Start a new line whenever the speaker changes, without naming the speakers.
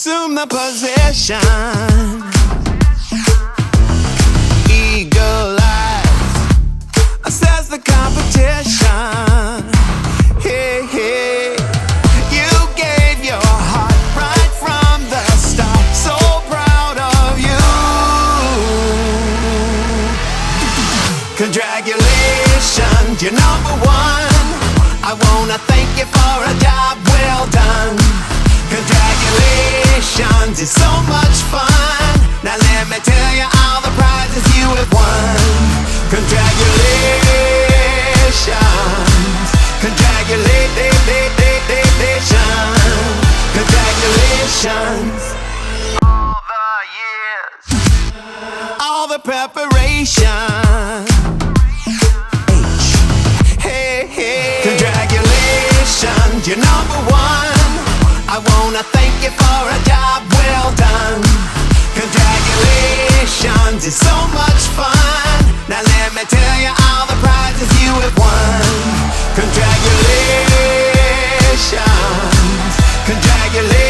assume the position. Eagle eyes, says the competition. Hey, hey, you gave your heart right from the start. So proud of you. Congratulations, you're number one. I wanna thank you for a job well done. Congratulations, it's so much fun. Now let me tell you all the prizes you have won. Congratulations, congratulations. All the years, all the preparation. Hey, hey, congratulations, you're number one. I wanna thank you for a job well done. Congratulations, it's so much fun. Now let me tell you all the prizes you have won. Congratulations, congratulations.